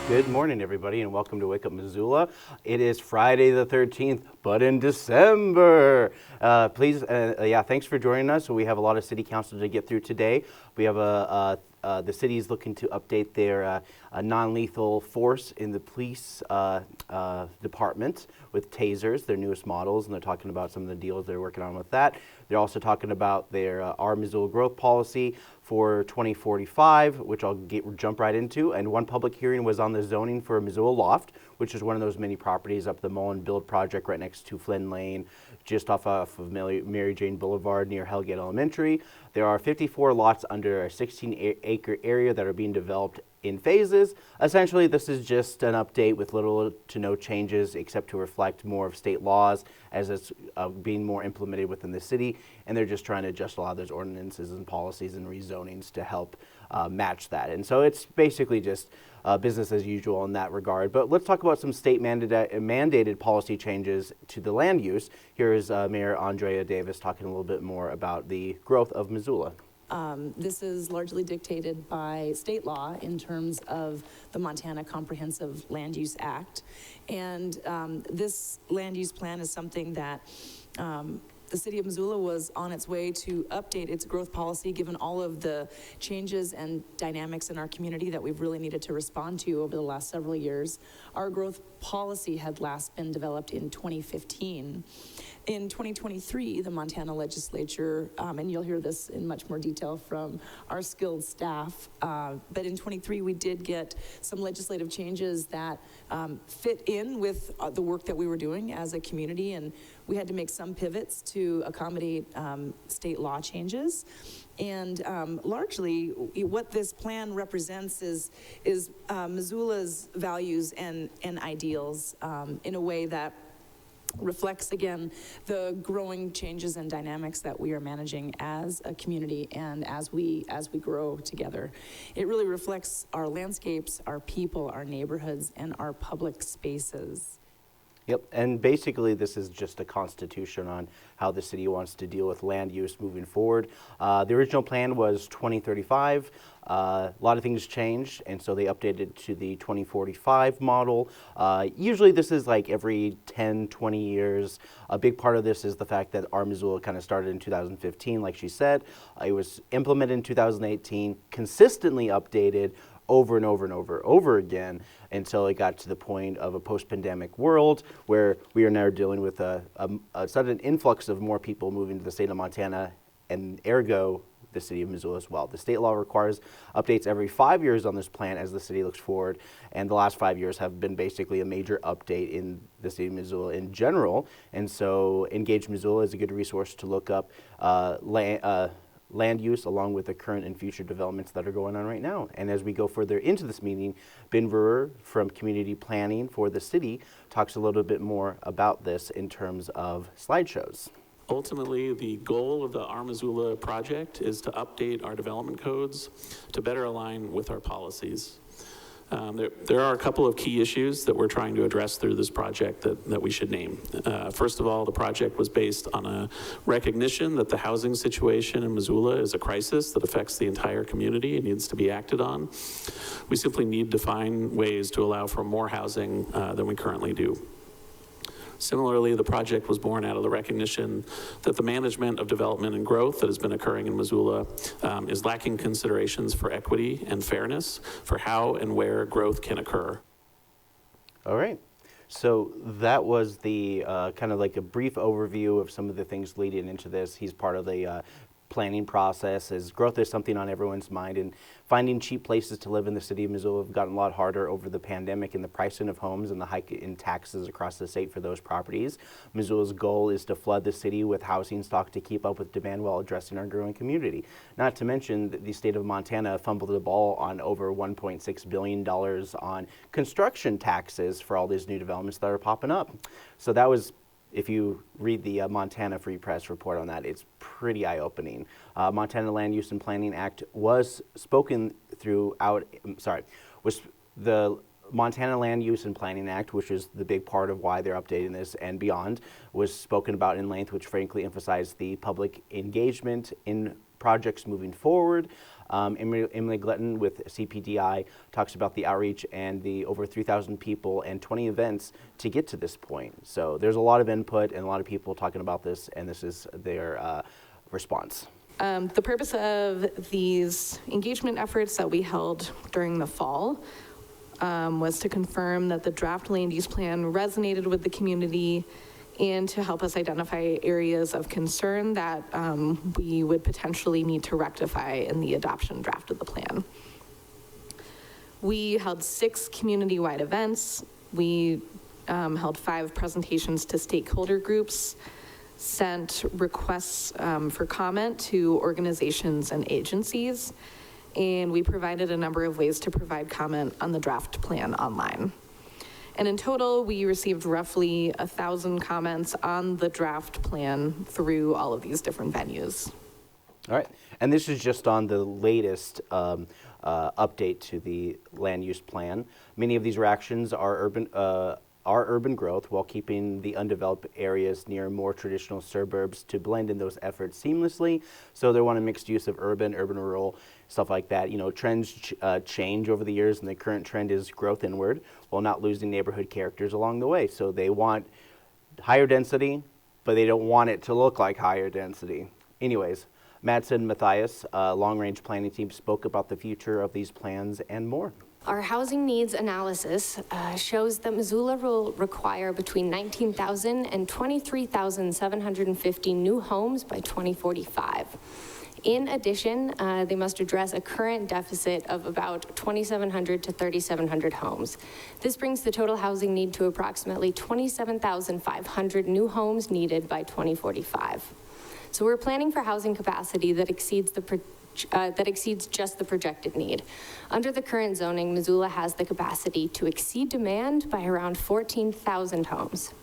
Good morning, everybody, and welcome to Wake Up Missoula. It is Friday the 13th, but in December. Thanks for joining us. We have a lot of city council to get through today. We have the city is looking to update their non-lethal force in the police department with tasers, their newest models, and they're talking about some of the deals they're working on with that. They're also talking about their Our Missoula growth policy for 2045, which I'll jump right into. And one public hearing was on the zoning for Missoula Loft, which is one of those mini properties up the Mullen Build project right next to Flynn Lane, just off of Mary Jane Boulevard near Hellgate Elementary. There are 54 lots under a 16-acre area that are being developed in phases. Essentially, this is just an update with little to no changes except to reflect more of state laws as it's being more implemented within the city, and they're just trying to adjust a lot of those ordinances and policies and rezonings to help match that. And so it's basically just business as usual in that regard. But let's talk about some state mandated policy changes to the land use. Here is Mayor Andrea Davis talking a little bit more about the growth of Missoula. This is largely dictated by state law in terms of the Montana Comprehensive Land Use Act. And this land use plan is something that the city of Missoula was on its way to update its growth policy given all of the changes and dynamics in our community that we've really needed to respond to over the last several years. Our growth policy had last been developed in 2015. In 2023, the Montana legislature, and you'll hear this in much more detail from our skilled staff, but in 23 we did get some legislative changes that fit in with the work that we were doing as a community, and we had to make some pivots to accommodate state law changes. And largely what this plan represents is Missoula's values and ideals in a way that reflects, again, the growing changes and dynamics that we are managing as a community and as we grow together. It really reflects our landscapes, our people, our neighborhoods, and our public spaces. Yep, and basically this is just a constitution on how the city wants to deal with land use moving forward. The original plan was 2035. A lot of things changed, and so they updated to the 2045 model. Usually this is like every 10, 20 years. A big part of this is the fact that Our Missoula kind of started in 2015, like she said. It was implemented in 2018, consistently updated over and over and over again until it got to the point of a post-pandemic world where we are now dealing with a sudden influx of more people moving to the state of Montana, and ergo the city of Missoula as well. The state law requires updates every 5 years on this plan as the city looks forward, and the last 5 years have been basically a major update in the city of Missoula in general. And so Engage Missoula is a good resource to look up land use along with the current and future developments that are going on right now. And as we go further into this meeting, Ben Brewer from Community Planning for the city talks a little bit more about this in terms of slideshows. Ultimately, the goal of the Our Missoula project is to update our development codes to better align with our policies. There are a couple of key issues that we're trying to address through this project that we should name. First of all, the project was based on a recognition that the housing situation in Missoula is a crisis that affects the entire community and needs to be acted on. We simply need to find ways to allow for more housing than we currently do. Similarly, the project was born out of the recognition that the management of development and growth that has been occurring in Missoula is lacking considerations for equity and fairness for how and where growth can occur. All right. So that was the kind of like a brief overview of some of the things leading into this. He's part of the planning process. As growth is something on everyone's mind, and finding cheap places to live in the city of Missoula have gotten a lot harder over the pandemic, and the pricing of homes and the hike in taxes across the state for those properties. Missoula's goal is to flood the city with housing stock to keep up with demand while addressing our growing community. Not to mention that the state of Montana fumbled the ball on over $1.6 billion on construction taxes for all these new developments that are popping up. So that was, if you read the Montana Free Press report on that, it's pretty eye-opening. Montana Land Use and Planning Act was spoken was the Montana Land Use and Planning Act, which is the big part of why they're updating this and beyond, was spoken about in length, which frankly emphasized the public engagement in projects moving forward. Emily Gletton with CPDI talks about the outreach and the over 3,000 people and 20 events to get to this point. So there's a lot of input and a lot of people talking about this, and this is their response. The purpose of these engagement efforts that we held during the fall was to confirm that the draft land use plan resonated with the community and to help us identify areas of concern that we would potentially need to rectify in the adoption draft of the plan. We held 6 community-wide events. We held 5 presentations to stakeholder groups, sent requests for comment to organizations and agencies, and we provided a number of ways to provide comment on the draft plan online. And in total, we received roughly 1,000 comments on the draft plan through all of these different venues. All right, and this is just on the latest update to the land use plan. Many of these reactions are urban growth while keeping the undeveloped areas near more traditional suburbs to blend in those efforts seamlessly. So they want a mixed use of urban, rural, stuff like that. You know, trends change over the years, and the current trend is growth inward while not losing neighborhood characters along the way. So they want higher density, but they don't want it to look like higher density. Anyways, Madsen Matthias, long-range planning team, spoke about the future of these plans and more. Our housing needs analysis shows that Missoula will require between 19,000 and 23,750 new homes by 2045. In addition, they must address a current deficit of about 2,700 to 3,700 homes. This brings the total housing need to approximately 27,500 new homes needed by 2045. So we're planning for housing capacity that exceeds just the projected need. Under the current zoning, Missoula has the capacity to exceed demand by around 14,000 homes.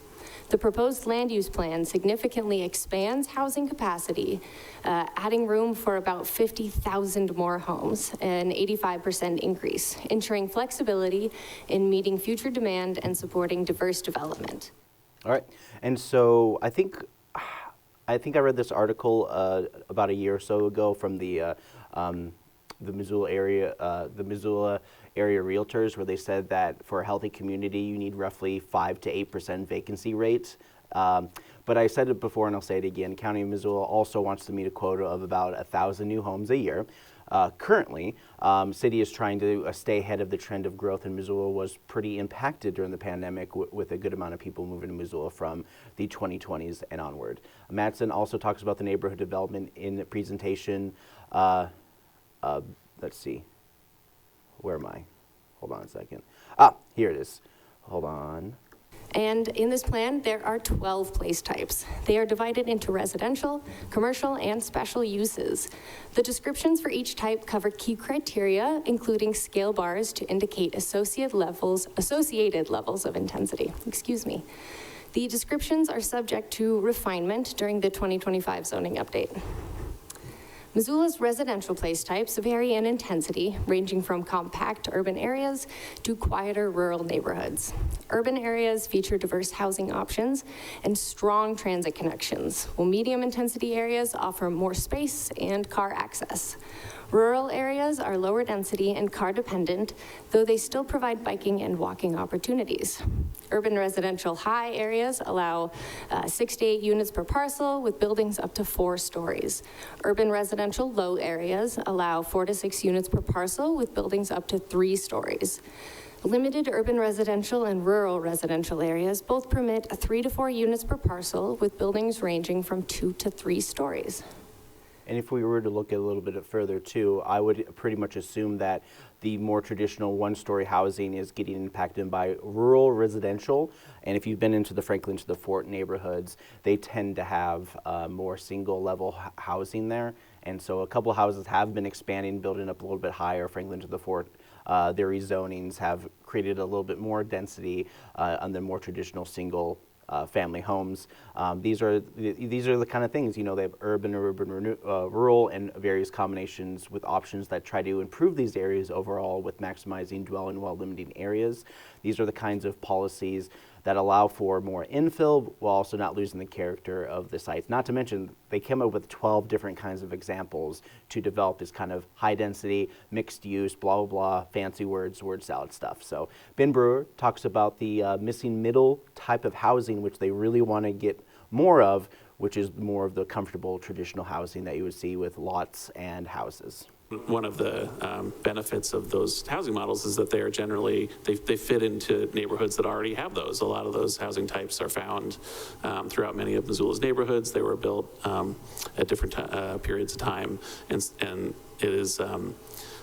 The proposed land use plan significantly expands housing capacity, adding room for about 50,000 more homes, an 85% increase, ensuring flexibility in meeting future demand and supporting diverse development. All right, and so I think I read this article about a year or so ago from the Missoula area realtors, where they said that for a healthy community, you need roughly 5 to 8% vacancy rates. But I said it before, and I'll say it again. County of Missoula also wants to meet a quota of about 1,000 new homes a year. Currently, city is trying to stay ahead of the trend of growth, and Missoula was pretty impacted during the pandemic with a good amount of people moving to Missoula from the 2020s and onward. Madsen also talks about the neighborhood development in the presentation. Let's see. Where am I? Hold on a second. Here it is. Hold on. And in this plan, there are 12 place types. They are divided into residential, commercial, and special uses. The descriptions for each type cover key criteria, including scale bars to indicate associated levels of intensity. Excuse me. The descriptions are subject to refinement during the 2025 zoning update. Missoula's residential place types vary in intensity, ranging from compact urban areas to quieter rural neighborhoods. Urban areas feature diverse housing options and strong transit connections, while medium intensity areas offer more space and car access. Rural areas are lower density and car dependent, though they still provide biking and walking opportunities. Urban residential high areas allow 6 to 8 units per parcel with buildings up to 4 stories. Urban residential low areas allow 4 to 6 units per parcel with buildings up to 3 stories. Limited urban residential and rural residential areas both permit 3 to 4 units per parcel with buildings ranging from 2 to 3 stories. And if we were to look at a little bit further too, I would pretty much assume that the more traditional one-story housing is getting impacted by rural residential. And if you've been into the Franklin to the Fort neighborhoods, they tend to have more single-level housing there. And so a couple of houses have been expanding, building up a little bit higher. Franklin to the Fort, their rezonings have created a little bit more density on the more traditional single family homes. These are the kind of things, you know, they have urban, rural, and various combinations with options that try to improve these areas overall with maximizing dwelling while limiting areas. These are the kinds of policies that allow for more infill while also not losing the character of the sites. Not to mention, they came up with 12 different kinds of examples to develop this kind of high density, mixed use, blah, blah, blah, fancy words, word salad stuff. So Ben Brewer talks about the missing middle type of housing, which they really want to get more of, which is more of the comfortable traditional housing that you would see with lots and houses. One of the benefits of those housing models is that they are generally, they fit into neighborhoods that already have those. A lot of those housing types are found throughout many of Missoula's neighborhoods. They were built at different periods of time, and it is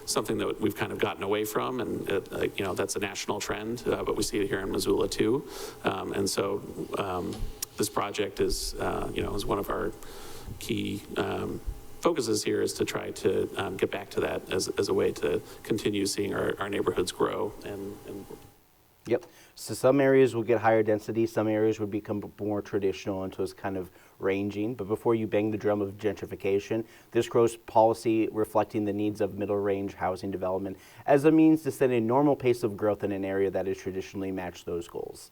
something that we've kind of gotten away from, and you know, that's a national trend, but we see it here in Missoula too. And so this project is, you know, is one of our key focuses here, is to try to get back to that as a way to continue seeing our neighborhoods grow. And Yep. So some areas will get higher density, some areas would become more traditional, and so it's kind of ranging. But before you bang the drum of gentrification, this grows policy reflecting the needs of middle range housing development as a means to set a normal pace of growth in an area that has traditionally matched those goals.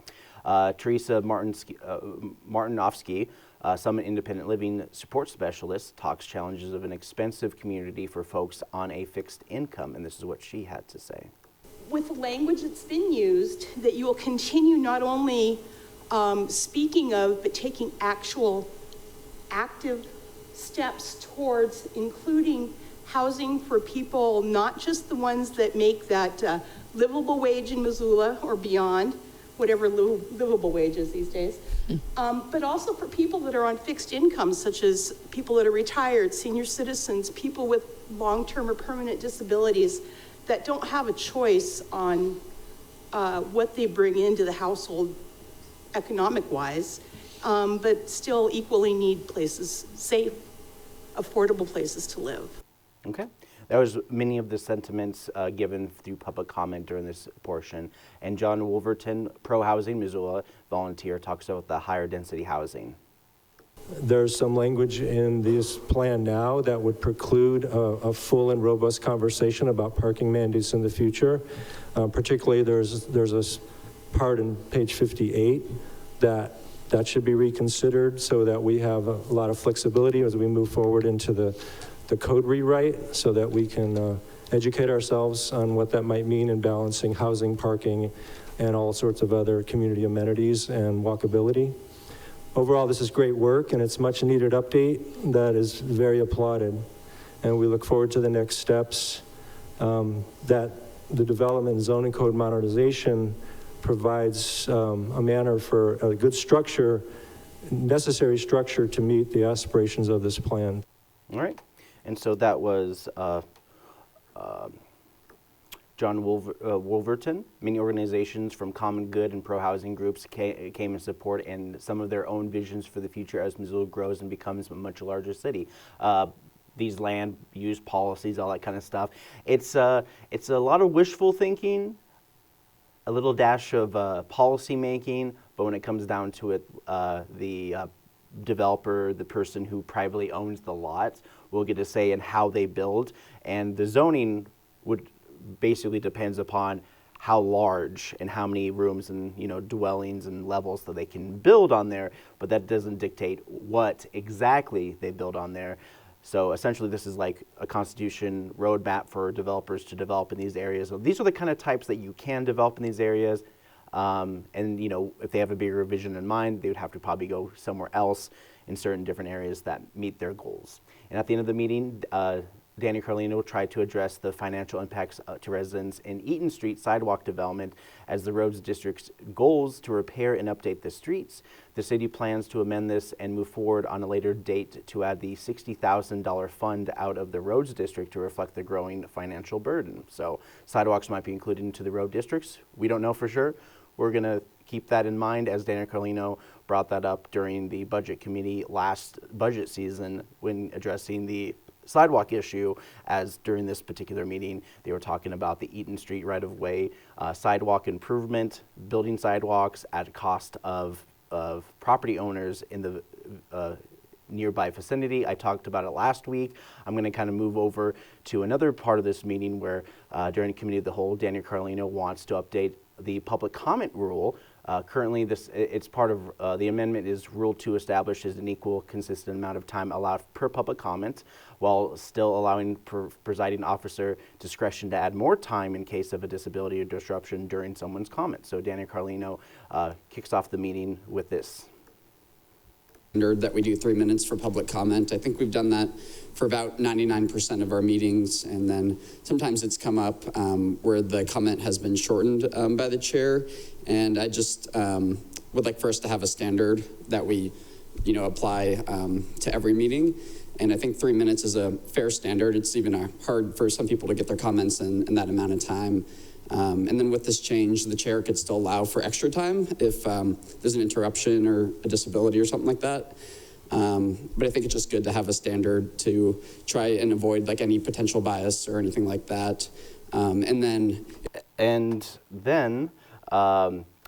Teresa Martinovsky, Summit Independent Living Support Specialist, talks challenges of an expensive community for folks on a fixed income, and this is what she had to say. With the language that's been used, that you will continue not only speaking of, but taking actual active steps towards including housing for people, not just the ones that make that livable wage in Missoula or beyond, whatever livable wage is these days, but also for people that are on fixed incomes, such as people that are retired, senior citizens, people with long-term or permanent disabilities that don't have a choice on what they bring into the household economic-wise, but still equally need places, safe, affordable places to live. Okay. That was many of the sentiments given through public comment during this portion. And John Wolverton, Pro Housing Missoula volunteer, talks about the higher density housing. There's some language in this plan now that would preclude a full and robust conversation about parking mandates in the future. Particularly, there's a part in page 58 that should be reconsidered so that we have a lot of flexibility as we move forward into the code rewrite, so that we can educate ourselves on what that might mean in balancing housing, parking, and all sorts of other community amenities and walkability. Overall, this is great work, and it's much needed update that is very applauded. And we look forward to the next steps that the development and zoning code modernization provides a manner for a good structure, necessary structure to meet the aspirations of this plan. All right. And so that was John Wolverton. Many organizations from Common Good and pro-housing groups came in support, and some of their own visions for the future as Missoula grows and becomes a much larger city. These land use policies, all that kind of stuff. It's a lot of wishful thinking, a little dash of policy making, but when it comes down to it, the developer, the person who privately owns the lot, will get a say in how they build, and the zoning would basically depends upon how large and how many rooms and dwellings and levels that they can build on there, but that doesn't dictate what exactly they build on there. So essentially this is like a constitution roadmap for developers to develop in these areas. So these are the kind of types that you can develop in these areas. And if they have a bigger vision in mind, they would have to probably go somewhere else in certain different areas that meet their goals. And at the end of the meeting, Danny Carlino tried to address the financial impacts to residents in Eaton Street sidewalk development as the roads district's goals to repair and update the streets. The city plans to amend this and move forward on a later date to add the $60,000 fund out of the roads district to reflect the growing financial burden. So sidewalks might be included into the road districts. We don't know for sure. We're going to keep that in mind, as Danny Carlino brought that up during the budget committee last budget season when addressing the sidewalk issue, as during this particular meeting they were talking about the Eaton Street right-of-way sidewalk improvement, building sidewalks at a cost of property owners in the nearby vicinity. I talked about it last week. I'm going to kind of move over to another part of this meeting where during Committee of the Whole, Danny Carlino wants to update the public comment rule Currently, it's part of the amendment is Rule 2 establishes an equal, consistent amount of time allowed per public comment, while still allowing presiding officer discretion to add more time in case of a disability or disruption during someone's comment. So Daniel Carlino kicks off the meeting with this. That we do 3 minutes for public comment. I think we've done that for about 99% of our meetings, and then sometimes it's come up where the comment has been shortened by the chair, and I just would like for us to have a standard that we, apply to every meeting, and I think 3 minutes is a fair standard. It's even hard for some people to get their comments in that amount of time. And then with this change, the chair could still allow for extra time if there's an interruption or a disability or something like that. But I think it's just good to have a standard to try and avoid like any potential bias or anything like that. And then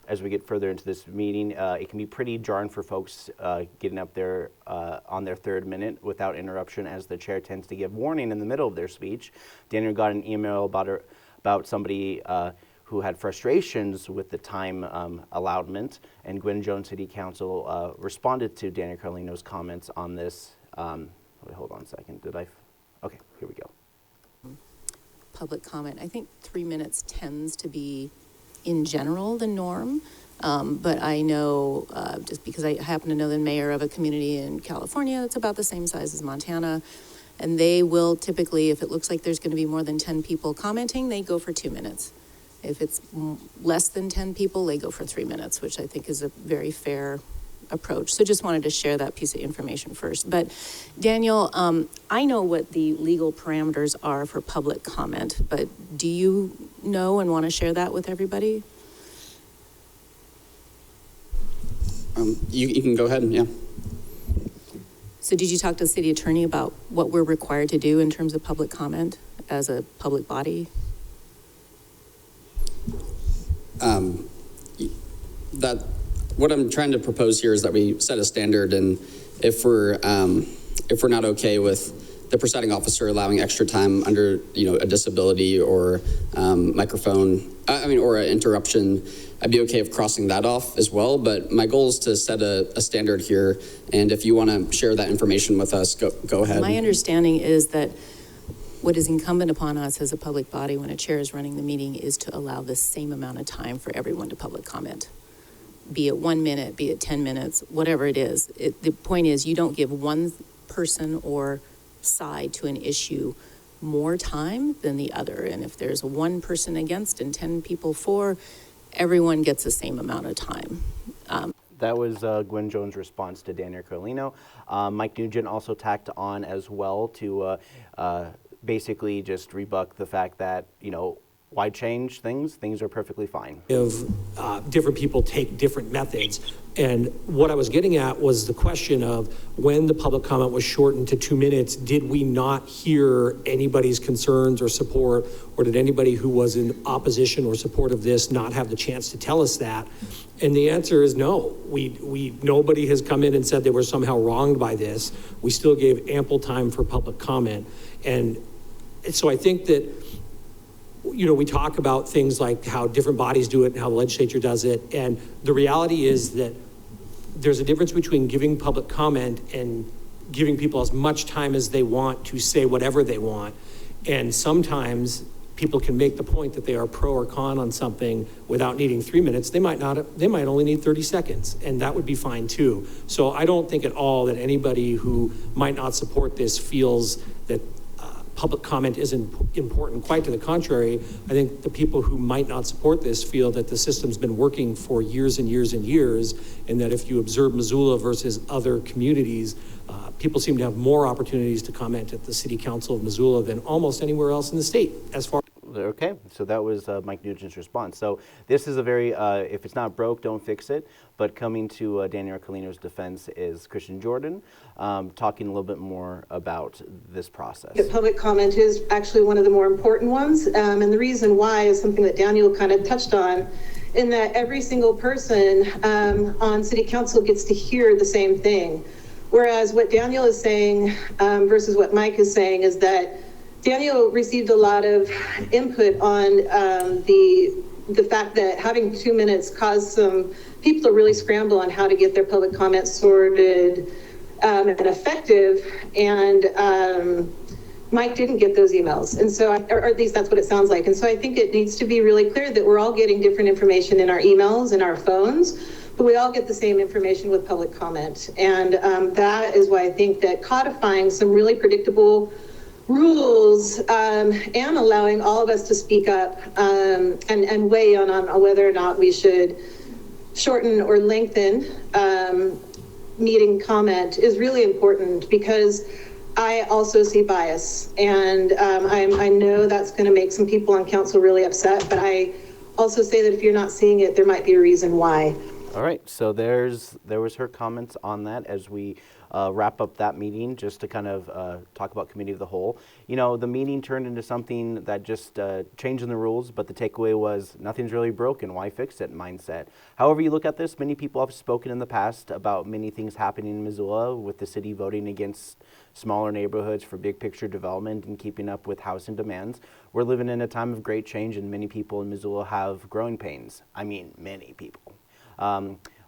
as we get further into this meeting, it can be pretty jarring for folks getting up there on their 3rd minute without interruption, as the chair tends to give warning in the middle of their speech. Daniel got an email about somebody who had frustrations with the time allotment, and Gwen Jones City Council responded to Daniel Carlino's comments on this. Wait, hold on a second. Okay, here we go. Public comment. I think 3 minutes tends to be, in general, the norm. But I know, just because I happen to know the mayor of a community in California that's about the same size as Montana, and they will typically, if it looks like there's going to be more than 10 people commenting, they go for 2 minutes. If it's less than 10 people, they go for 3 minutes, which I think is a very fair approach. So just wanted to share that piece of information first. But Daniel, I know what the legal parameters are for public comment, but do you know and want to share that with everybody? You can go ahead, yeah. So did you talk to the city attorney about what we're required to do in terms of public comment as a public body? What I'm trying to propose here is that we set a standard, and if we're not okay with the presiding officer allowing extra time under a disability or microphone, or an interruption, I'd be okay with crossing that off as well. But my goal is to set a standard here, and if you want to share that information with us, go ahead. My understanding is that what is incumbent upon us as a public body when a chair is running the meeting is to allow the same amount of time for everyone to public comment. Be it 1 minute, be it 10 minutes, whatever it is. The point is you don't give one person or side to an issue more time than the other. And if there's one person against and 10 people for, everyone gets the same amount of time. That was Gwen Jones' response to Daniel Carlino. Mike Nugent also tacked on as well to basically just rebut the fact that, why change things? Things are perfectly fine. Different people take different methods. And what I was getting at was the question of when the public comment was shortened to 2 minutes, did we not hear anybody's concerns or support, or did anybody who was in opposition or support of this not have the chance to tell us that? And the answer is no. Nobody has come in and said they were somehow wronged by this. We still gave ample time for public comment. And so I think that we talk about things like how different bodies do it and how the legislature does it. And the reality is that there's a difference between giving public comment and giving people as much time as they want to say whatever they want. And sometimes people can make the point that they are pro or con on something without needing 3 minutes. They might only need 30 seconds, and that would be fine too. So I don't think at all that anybody who might not support this feels that public comment isn't important. Quite to the contrary, I think the people who might not support this feel that the system's been working for years and years and years, and that if you observe Missoula versus other communities, people seem to have more opportunities to comment at the City Council of Missoula than almost anywhere else in the state, as far. Okay, so that was Mike Nugent's response. So this is a very, if it's not broke, don't fix it. But coming to Daniel Carlino's defense is Christian Jordan, talking a little bit more about this process. Public comment is actually one of the more important ones. And the reason why is something that Daniel kind of touched on, in that every single person on City Council gets to hear the same thing. Whereas what Daniel is saying versus what Mike is saying is that Daniel received a lot of input on the the fact that having 2 minutes caused some people to really scramble on how to get their public comments sorted and effective, and Mike didn't get those emails. And so, or at least that's what it sounds like. And so I think it needs to be really clear that we're all getting different information in our emails and our phones, but we all get the same information with public comment. And that is why I think that codifying some really predictable rules and allowing all of us to speak up and weigh in on whether or not we should shorten or lengthen meeting comment is really important, because I also see bias, and I know that's going to make some people on council really upset, but I also say that if you're not seeing it, there might be a reason why. All right, so there was her comments on that as we wrap up that meeting, just to kind of talk about committee of the whole. You know, the meeting turned into something that just changing the rules, but the takeaway was nothing's really broken, why fix it mindset. However you look at this, many people have spoken in the past about many things happening in Missoula, with the city voting against smaller neighborhoods for big picture development and keeping up with housing demands. We're living in a time of great change, and many people in Missoula have growing pains. I mean, many people.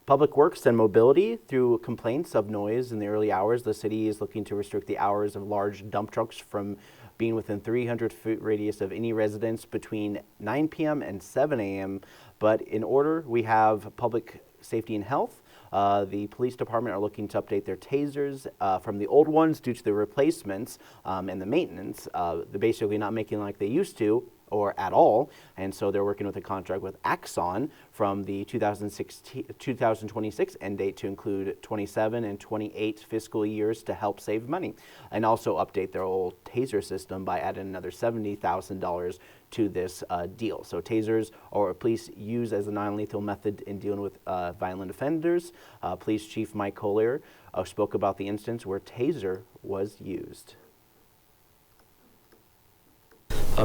Public Works and Mobility, through complaints of noise in the early hours, the city is looking to restrict the hours of large dump trucks from being within 300-foot radius of any residence between 9 p.m. and 7 a.m. But in order, we have Public Safety and Health. The police department are looking to update their tasers from the old ones due to the replacements and the maintenance. They're basically not making like they used to, or at all, and so they're working with a contract with Axon from the 2026 end date to include 27 and 28 fiscal years to help save money, and also update their old taser system by adding another $70,000 to this deal. So tasers or police use as a non-lethal method in dealing with violent offenders. Police Chief Mike Collier spoke about the instance where taser was used.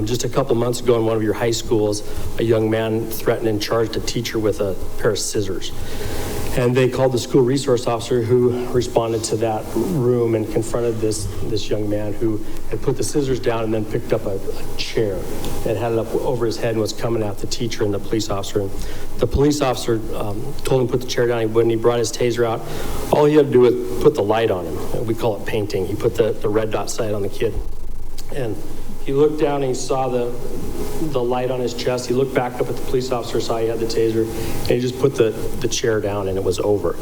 Just a couple months ago in one of your high schools, a young man threatened and charged a teacher with a pair of scissors. And they called the school resource officer, who responded to that room and confronted this young man who had put the scissors down and then picked up a chair and had it up over his head and was coming at the teacher and the police officer. And the police officer told him to put the chair down. He wouldn't. He brought his taser out. All he had to do was put the light on him. We call it painting. He put the red dot sight on the kid. And he looked down and he saw the light on his chest. He looked back up at the police officer, saw he had the taser, and he just put the chair down and it was over.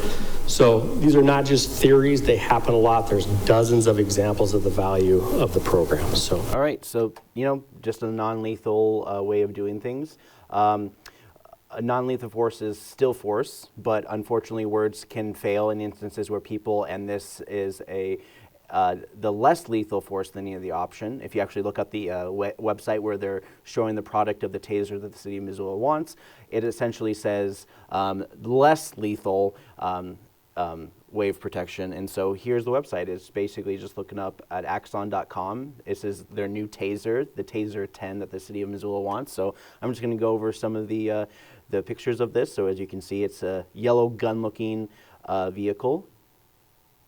So these are not just theories, they happen a lot. There's dozens of examples of the value of the program. So. All right, so, you know, just a non-lethal way of doing things. A non-lethal force is still force, but unfortunately words can fail in instances where people, and this is the less lethal force than any of the option. If you actually look at the website where they're showing the product of the taser that the city of Missoula wants, it essentially says less lethal wave protection. And so here's the website. It's basically just looking up at axon.com. It says their new taser, the Taser 10 that the city of Missoula wants. So I'm just going to go over some of the pictures of this. So as you can see, it's a yellow gun-looking vehicle.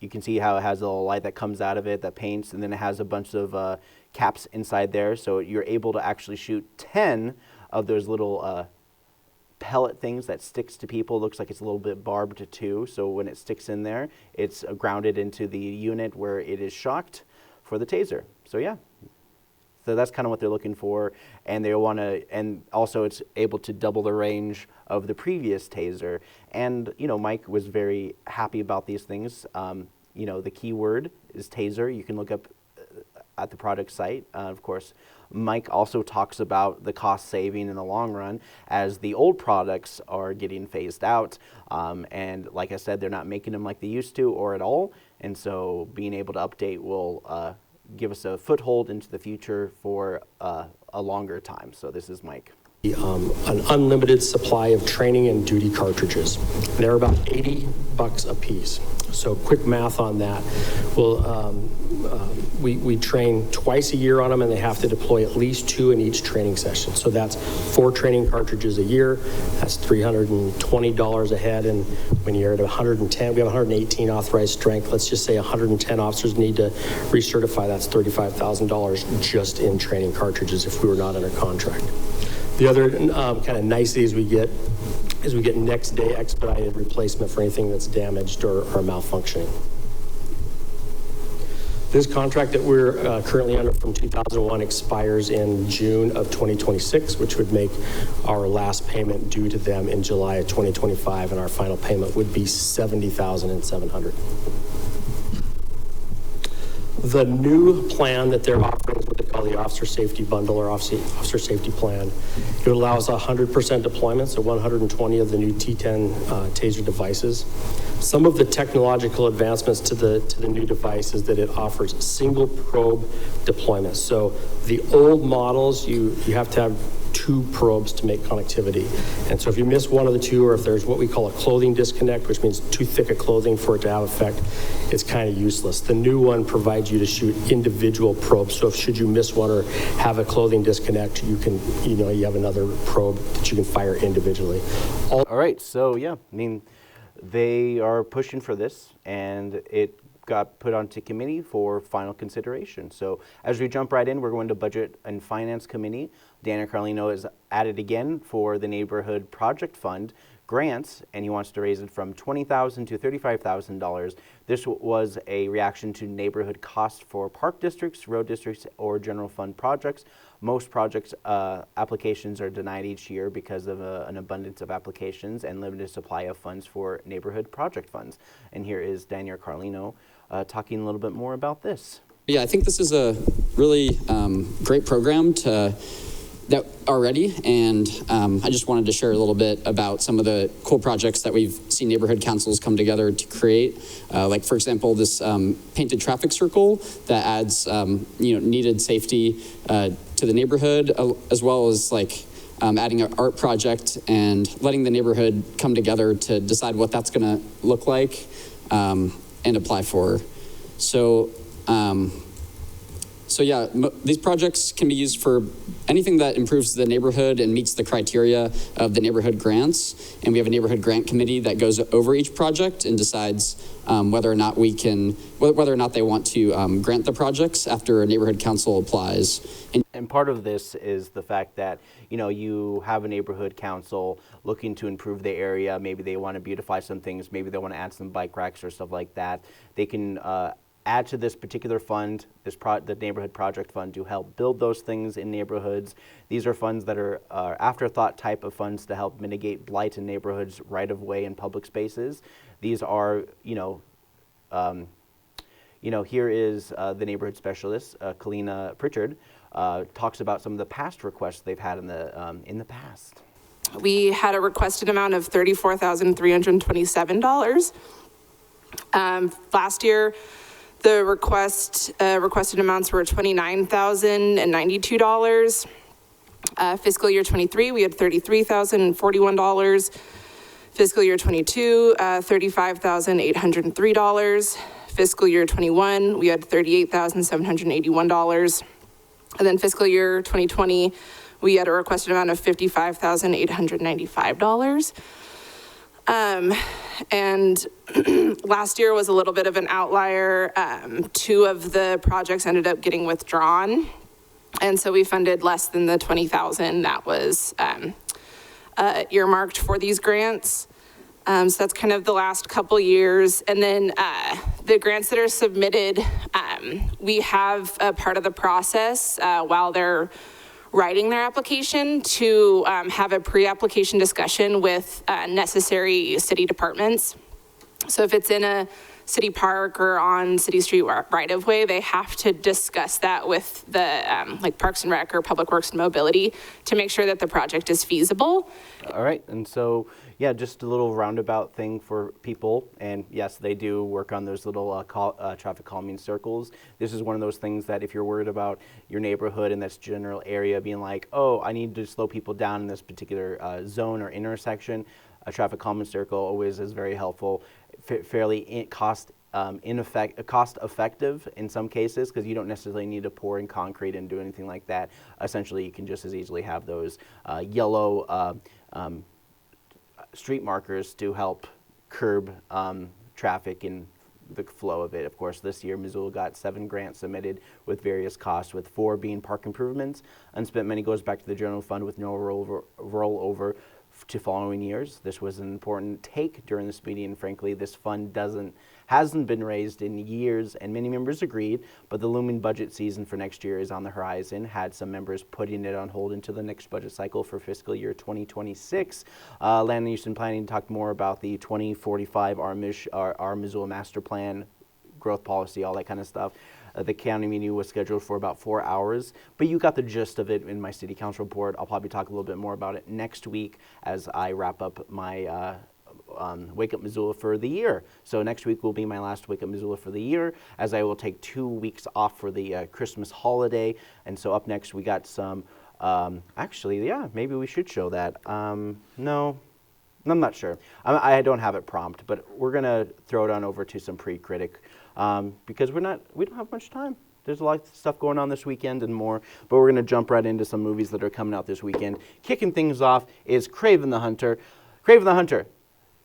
You can see how it has a little light that comes out of it that paints, and then it has a bunch of caps inside there. So you're able to actually shoot 10 of those little pellet things that sticks to people. Looks like it's a little bit barbed too. So when it sticks in there, it's grounded into the unit where it is shocked for the taser. So yeah. So that's kind of what they're looking for, and they want to, and also it's able to double the range of the previous taser. And you know, Mike was very happy about these things. You know, the keyword is taser. You can look up at the product site. Of course, Mike also talks about the cost saving in the long run as the old products are getting phased out. And like I said, they're not making them like they used to or at all. And so being able to update will give us a foothold into the future for a longer time. So this is Mike. An unlimited supply of training and duty cartridges. They're about $80 a piece. So quick math on that. We train twice a year on them, and they have to deploy at least 2 in each training session. So that's 4 training cartridges a year. That's $320 a head. And when you're at 110, we have 118 authorized strength. Let's just say 110 officers need to recertify. That's $35,000 just in training cartridges if we were not under contract. The other kind of niceties we get is we get next day expedited replacement for anything that's damaged or malfunctioning. This contract that we're currently under from 2001 expires in June of 2026, which would make our last payment due to them in July of 2025, and our final payment would be $70,700. The new plan that they're offering is what they call the Officer Safety Bundle or Officer Safety Plan. It allows 100% deployment, so 120 of the new T10 taser devices. Some of the technological advancements to the new device is that it offers single probe deployment. So the old models, you have to have 2 probes to make connectivity. And so if you miss one of the 2, or if there's what we call a clothing disconnect, which means too thick a clothing for it to have effect, it's kind of useless. The new one provides you to shoot individual probes. So if should you miss one or have a clothing disconnect, you can, you have another probe that you can fire individually. All right, so yeah, I mean, they are pushing for this, and it got put onto committee for final consideration. So as we jump right in, we're going to Budget and Finance Committee. Daniel Carlino is at it again for the Neighborhood Project Fund grants, and he wants to raise it from $20,000 to $35,000. This was a reaction to neighborhood costs for park districts, road districts, or general fund projects. Most projects applications are denied each year because of an abundance of applications and limited supply of funds for neighborhood project funds. And here is Daniel Carlino talking a little bit more about this. Yeah, I think this is a really great program that already, and I just wanted to share a little bit about some of the cool projects that we've seen neighborhood councils come together to create. Like, for example, this painted traffic circle that adds needed safety to the neighborhood, as well as like adding an art project and letting the neighborhood come together to decide what that's going to look like and apply for. So yeah, these projects can be used for anything that improves the neighborhood and meets the criteria of the neighborhood grants. And we have a neighborhood grant committee that goes over each project and decides whether or not they want to grant the projects after a neighborhood council applies. And part of this is the fact that, you have a neighborhood council looking to improve the area. Maybe they want to beautify some things. Maybe they want to add some bike racks or stuff like that. They can add to this particular fund, the Neighborhood Project Fund, to help build those things in neighborhoods. These are funds that are afterthought type of funds to help mitigate blight in neighborhoods, right-of-way, and public spaces. These are, here is the neighborhood specialist, Carlino Pritchard, talks about some of the past requests they've had in the past. We had a requested amount of $34,327. Last year, the requested amounts were $29,092. Fiscal year 23, we had $33,041. Fiscal year 22, $35,803. Fiscal year 21, we had $38,781. And then fiscal year 2020, we had a requested amount of $55,895. And last year was a little bit of an outlier. 2 of the projects ended up getting withdrawn. And so we funded less than the $20,000 that was earmarked for these grants. So that's kind of the last couple years. And then the grants that are submitted, we have a part of the process while they're writing their application to have a pre-application discussion with necessary city departments. So if it's in a city park or on city street right-of-way, they have to discuss that with the like Parks and Rec or Public Works and Mobility to make sure that the project is feasible. All right, and so yeah, just a little roundabout thing for people, and yes, they do work on those little traffic calming circles. This is one of those things that if you're worried about your neighborhood and this general area being like, oh, I need to slow people down in this particular zone or intersection, a traffic calming circle always is very helpful, fairly cost effective in some cases, because you don't necessarily need to pour in concrete and do anything like that. Essentially, you can just as easily have those yellow street markers to help curb traffic in the flow of it. Of course, this year Missoula got 7 grants submitted with various costs, with 4 being park improvements. Unspent money goes back to the general fund with no rollover to following years. This was an important take during this meeting, and frankly, this fund hasn't been raised in years, and many members agreed, but the looming budget season for next year is on the horizon, had some members putting it on hold until the next budget cycle for fiscal year 2026. Land Use and Planning talked more about the 2045 our Missoula Master Plan, growth policy, all that kind of stuff. The county meeting was scheduled for about 4 hours, but you got the gist of it in my city council report. I'll probably talk a little bit more about it next week as I wrap up my Wake Up Missoula for the year. So next week will be my last Wake Up Missoula for the year, as I will take 2 weeks off for the Christmas holiday. And so up next we got some, actually, yeah, maybe we should show that. No, I'm not sure. I don't have it prompt, but we're gonna throw it on over to some pre-critic because we don't have much time. There's a lot of stuff going on this weekend and more, but we're gonna jump right into some movies that are coming out this weekend. Kicking things off is Kraven the Hunter. Kraven the Hunter.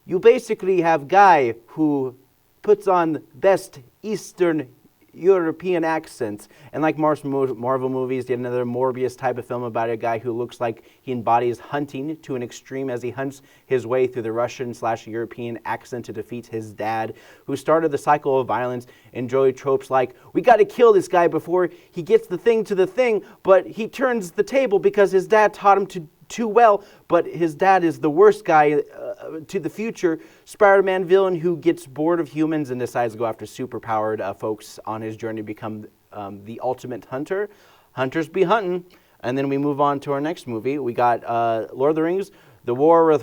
You basically have guy who puts on best Eastern European accents. And like Marvel movies, yet another Morbius type of film about a guy who looks like he embodies hunting to an extreme as he hunts his way through the Russian/European accent to defeat his dad, who started the cycle of violence. Enjoy tropes like, we got to kill this guy before he gets the thing to the thing, but he turns the table because his dad taught him to too well, but his dad is the worst guy to the future Spider-Man villain who gets bored of humans and decides to go after superpowered folks on his journey to become the ultimate hunter. Hunters be hunting. And then we move on to our next movie. We got Lord of the Rings, The War with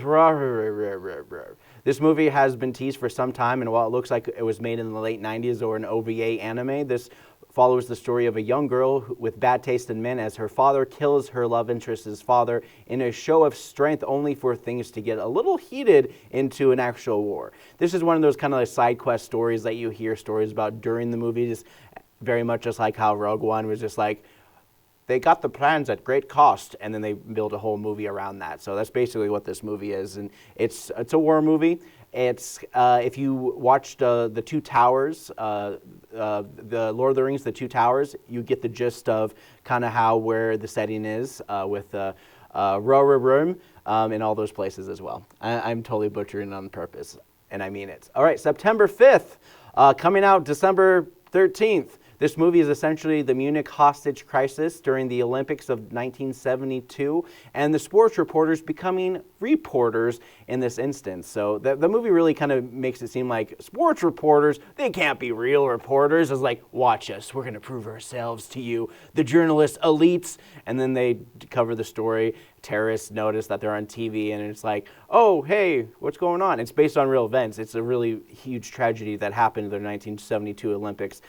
This movie has been teased for some time, and while it looks like it was made in the late 90s or an OVA anime, this follows the story of a young girl with bad taste in men as her father kills her love interest's father in a show of strength only for things to get a little heated into an actual war. This is one of those kind of like side quest stories that you hear stories about during the movie, just very much just like how Rogue One was just like, they got the plans at great cost, and then they built a whole movie around that. So that's basically what this movie is, and it's a war movie. It's if you watched the Two Towers, the Lord of the Rings, the Two Towers, you get the gist of kind of where the setting is with Rorum and all those places as well. I'm totally butchering it on purpose, and I mean it. All right, September 5th, coming out December 13th. This movie is essentially the Munich hostage crisis during the Olympics of 1972, and the sports reporters becoming reporters in this instance. So the movie really kind of makes it seem like sports reporters, they can't be real reporters. It's like, watch us, we're going to prove ourselves to you, the journalist elites. And then they cover the story. Terrorists notice that they're on TV, and it's like, oh, hey, what's going on? It's based on real events. It's a really huge tragedy that happened in the 1972 Olympics.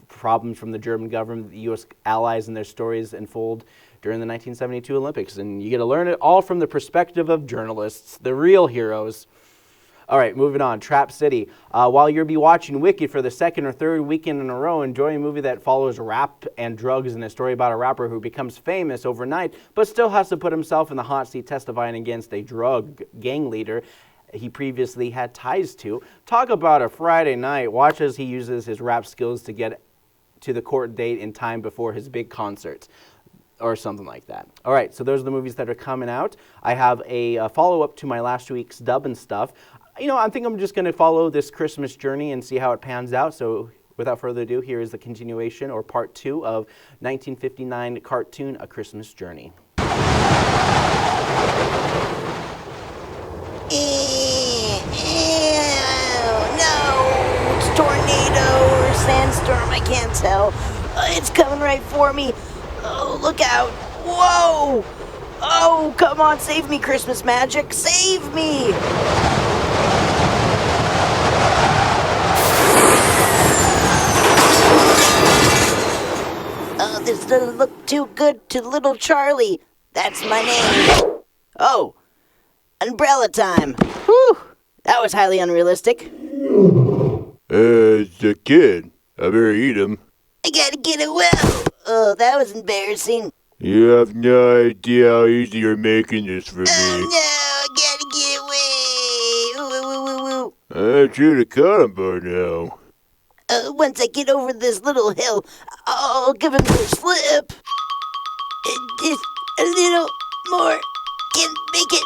Problems from the German government, the U.S. allies, and their stories unfold during the 1972 Olympics. And you get to learn it all from the perspective of journalists, the real heroes. All right, moving on. Trap City. While you'll be watching Wicked for the second or third weekend in a row, enjoy a movie that follows rap and drugs and a story about a rapper who becomes famous overnight, but still has to put himself in the hot seat testifying against a drug gang leader he previously had ties to. Talk about a Friday night. Watch as he uses his rap skills to get to the court date in time before his big concert, or something like that. All right, so those are the movies that are coming out. I have a follow-up to my last week's dubbin stuff. You know, I think I'm just going to follow this Christmas journey and see how it pans out. So without further ado, here is the continuation, or part 2 of 1959 cartoon, A Christmas Journey. No, it's tornado or sandstorm, I can't tell. It's coming right for me. Oh, look out. Whoa! Oh, come on, save me, Christmas magic. Save me! Oh, this doesn't look too good to little Charlie. That's my name. Oh, umbrella time. Whew, that was highly unrealistic. It's a kid. I better eat him. I gotta get away. Oh, that was embarrassing. You have no idea how easy you're making this for me. Oh no, I gotta get away. Ooh, ooh, ooh, ooh, ooh. I should have caught him by now. Once I get over this little hill, I'll give him the slip. Just a little more. Can make it.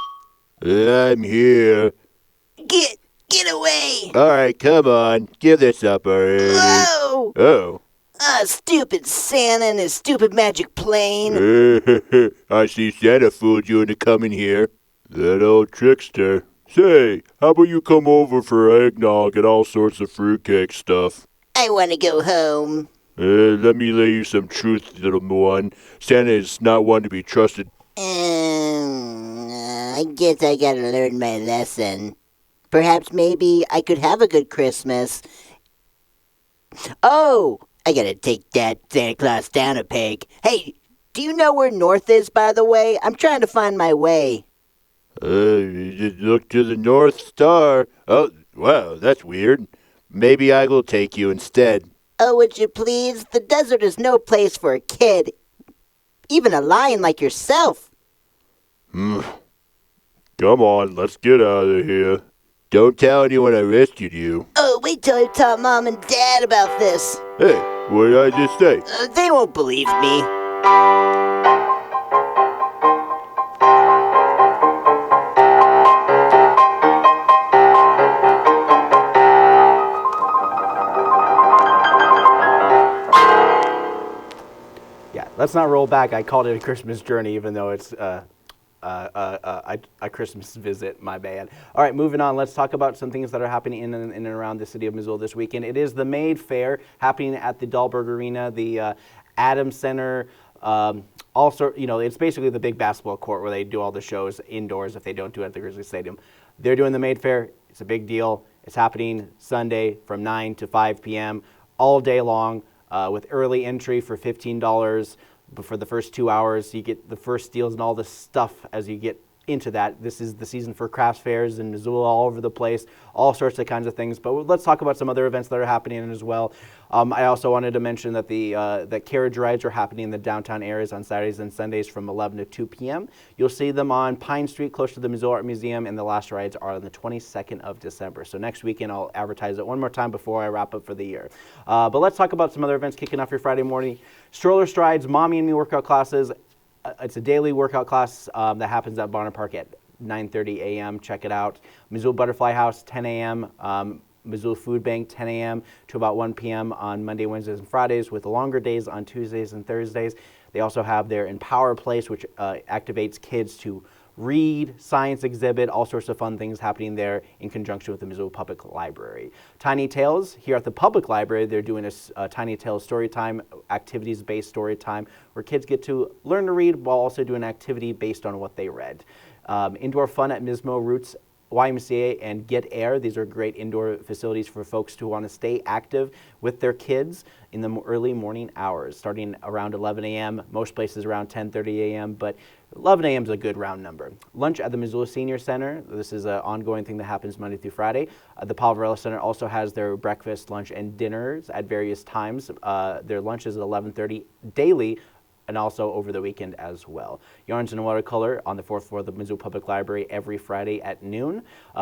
I'm here. Get away. All right, come on. Give this up already. Whoa! Oh. Stupid Santa and his stupid magic plane. I see Santa fooled you into coming here. That old trickster. Say, how about you come over for eggnog and all sorts of fruitcake stuff? I want to go home. Let me lay you some truth, little one. Santa is not one to be trusted. I guess I gotta learn my lesson. Perhaps maybe I could have a good Christmas. Oh, I gotta take that Santa Claus down a peg. Hey, do you know where north is, by the way? I'm trying to find my way. You just look to the North Star. Oh, wow, that's weird. Maybe I will take you instead. Oh, would you please? The desert is no place for a kid. Even a lion like yourself. Come on, let's get out of here. Don't tell anyone I rescued you. Oh, wait till I tell Mom and Dad about this. Hey, what did I just say? They won't believe me. Yeah, let's not roll back. I called it a Christmas journey, even though it's a Christmas visit, my bad. All right, moving on. Let's talk about some things that are happening in and around the city of Missoula this weekend. It is the Maid Fair happening at the Dahlberg Arena, the Adams Center. Also, it's basically the big basketball court where they do all the shows indoors if they don't do it at the Grizzly Stadium. They're doing the Maid Fair. It's a big deal. It's happening Sunday from 9 to 5 p.m. all day long with early entry for $15. But for the first 2 hours, you get the first deals and all the stuff as you get into that. This is the season for crafts fairs in Missoula all over the place, all sorts of kinds of things. But let's talk about some other events that are happening as well. I also wanted to mention that that carriage rides are happening in the downtown areas on Saturdays and Sundays from 11 to 2 p.m. You'll see them on Pine Street, close to the Missoula Art Museum, and the last rides are on the 22nd of December. So next weekend, I'll advertise it one more time before I wrap up for the year. But let's talk about some other events kicking off your Friday morning. Stroller Strides, Mommy and Me workout classes. It's a daily workout class that happens at Bonner Park at 9:30 a.m. Check it out. Missoula Butterfly House, 10 a.m. Missoula Food Bank, 10 a.m. to about 1 p.m. on Monday, Wednesdays, and Fridays, with longer days on Tuesdays and Thursdays. They also have their Empower Place, which activates kids to read, science exhibit, all sorts of fun things happening there in conjunction with the Missoula Public Library. Tiny Tales, here at the Public Library, they're doing a Tiny Tales story time, activities-based story time, where kids get to learn to read while also doing an activity based on what they read. Indoor fun at Mismo Roots YMCA and Get Air. These are great indoor facilities for folks who want to stay active with their kids in the early morning hours, starting around 11 a.m., most places around 10:30 a.m., but 11 a.m. is a good round number. Lunch at the Missoula Senior Center. This is an ongoing thing that happens Monday through Friday. The Palvarella Center also has their breakfast, lunch, and dinners at various times. Their lunch is at 11:30 daily, and also over the weekend as well. Yarns and Watercolor on the 4th floor of the Missoula Public Library every Friday at noon.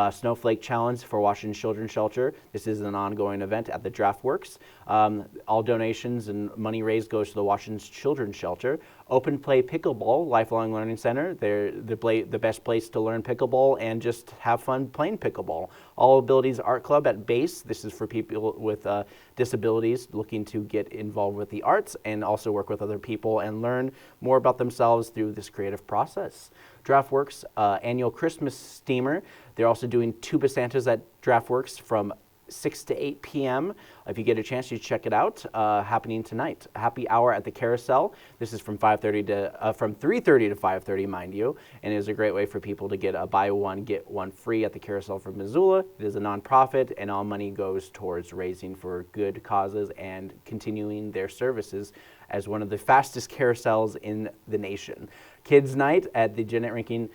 Snowflake Challenge for Washington Children's Shelter. This is an ongoing event at the Draft Works. All donations and money raised goes to the Washington Children's Shelter. Open Play Pickleball, Lifelong Learning Center. They're the best place to learn pickleball and just have fun playing pickleball. All Abilities Art Club at Base. This is for people with disabilities looking to get involved with the arts and also work with other people and learn more about themselves through this creative process. DraftWorks annual Christmas steamer. They're also doing Tuba Santas at DraftWorks from 6 to 8 p.m. If you get a chance, you check it out. Happening tonight. Happy Hour at the Carousel. This is from 3:30 to 5:30, mind you, and it is a great way for people to get a buy one get one free at the Carousel for Missoula. It is a nonprofit, and all money goes towards raising for good causes and continuing their services as one of the fastest carousels in the nation. Kids Night at the Jeanette Rankin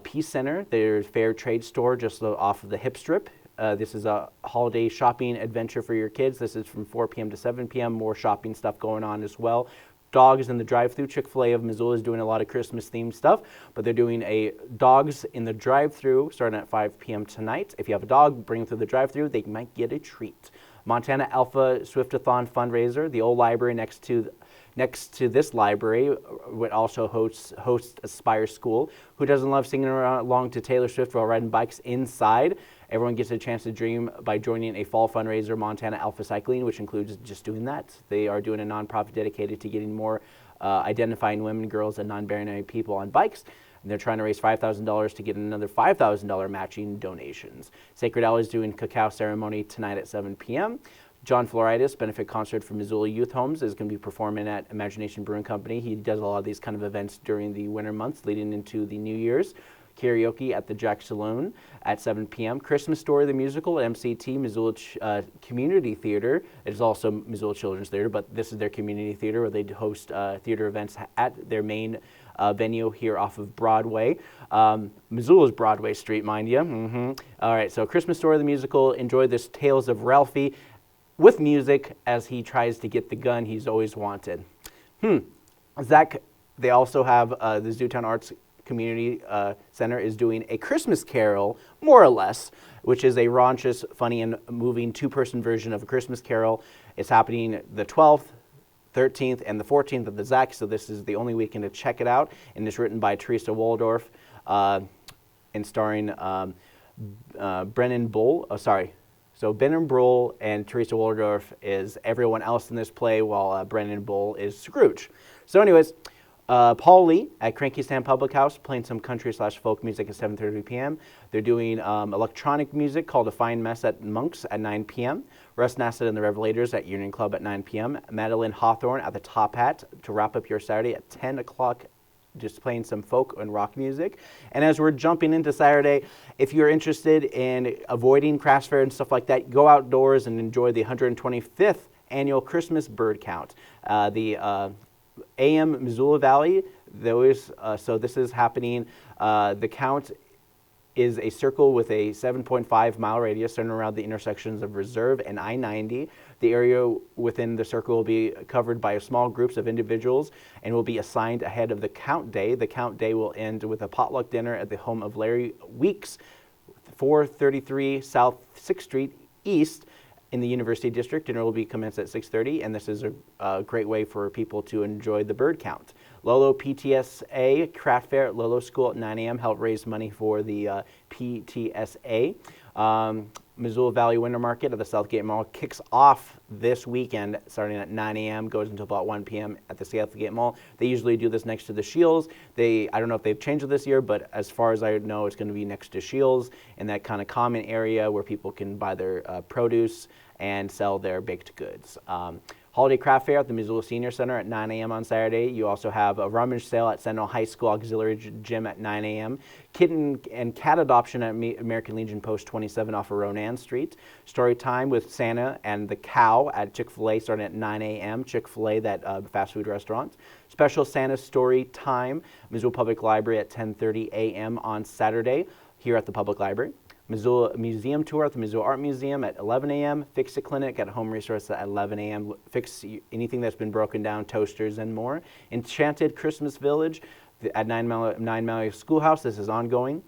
Peace Center. There's Fair Trade Store just off of the Hip Strip. This is a holiday shopping adventure for your kids. This is from 4 p.m. to 7 p.m. More shopping stuff going on as well. Dogs in the drive-thru. Chick-fil-A of Missoula is doing a lot of Christmas-themed stuff, but they're doing a dogs in the drive-thru starting at 5 p.m. tonight. If you have a dog, bring them through the drive-thru. They might get a treat. Montana Alpha Swiftathon fundraiser. The old library next to this library would also host Aspire School. Who doesn't love singing along to Taylor Swift while riding bikes inside? Everyone gets a chance to dream by joining a fall fundraiser, Montana Alpha Cycling, which includes just doing that. They are doing a nonprofit dedicated to getting more identifying women, girls, and non-binary people on bikes. And they're trying to raise $5,000 to get another $5,000 matching donations. Sacred Owl is doing cacao ceremony tonight at 7 p.m. John Floridas, benefit concert for Missoula Youth Homes, is going to be performing at Imagination Brewing Company. He does a lot of these kind of events during the winter months leading into the New Year's. Karaoke at the Jack Saloon at 7 p.m. Christmas Story, the musical, at MCT, Missoula Community Theater. It is also Missoula Children's Theater, but this is their community theater where they host theater events at their main venue here off of Broadway. Missoula's Broadway Street, mind you. All right, so Christmas Story, the musical. Enjoy this Tales of Ralphie with music as he tries to get the gun he's always wanted. Zach, they also have the Zootown Arts Community Center is doing a Christmas Carol, more or less, which is a raunchous, funny, and moving two-person version of A Christmas Carol. It's happening the 12th, 13th, and the 14th of the Zach, so this is the only weekend to check it out. And it's written by Teresa Waldorf and starring Brennan Bull. So Brennan Bull and Teresa Waldorf is everyone else in this play, while Brennan Bull is Scrooge. So anyways, Paul Lee at Cranky Stand Public House playing some country/folk music at 7:30 p.m. They're doing electronic music called A Fine Mess at Monks at 9 p.m. Russ Nassett and the Revelators at Union Club at 9 p.m. Madeline Hawthorne at the Top Hat to wrap up your Saturday at 10 o'clock, just playing some folk and rock music. And as we're jumping into Saturday, if you're interested in avoiding craft fair and stuff like that, go outdoors and enjoy the 125th annual Christmas bird count. The AM Missoula Valley, so this is happening. The count is a circle with a 7.5 mile radius centered around the intersections of Reserve and I-90. The area within the circle will be covered by small groups of individuals and will be assigned ahead of the count day. The count day will end with a potluck dinner at the home of Larry Weeks, 433 South 6th Street East, in the University District. Dinner will be commenced at 6:30, and this is a great way for people to enjoy the bird count. Lolo PTSA Craft Fair at Lolo School at 9 a.m. help raise money for the PTSA. Missoula Valley Winter Market at the Southgate Mall kicks off this weekend starting at 9 a.m., goes until about 1 p.m. at the Southgate Mall. They usually do this next to the Shields. I don't know if they've changed it this year, but as far as I know, it's going to be next to Shields in that kind of common area where people can buy their produce and sell their baked goods. Holiday Craft Fair at the Missoula Senior Center at 9 a.m. on Saturday. You also have a rummage sale at Sentinel High School Auxiliary Gym at 9 a.m. Kitten and cat adoption at American Legion Post 27 off of Ronan Street. Story time with Santa and the Cow at Chick-fil-A starting at 9 a.m. Chick-fil-A, that fast food restaurant. Special Santa story time, Missoula Public Library at 10:30 a.m. on Saturday here at the Public Library. Missoula Museum Tour at the Missoula Art Museum at 11 a.m. Fix It Clinic at Home Resource at 11 a.m. Fix anything that's been broken down, toasters and more. Enchanted Christmas Village at 9 Mile Schoolhouse. This is ongoing.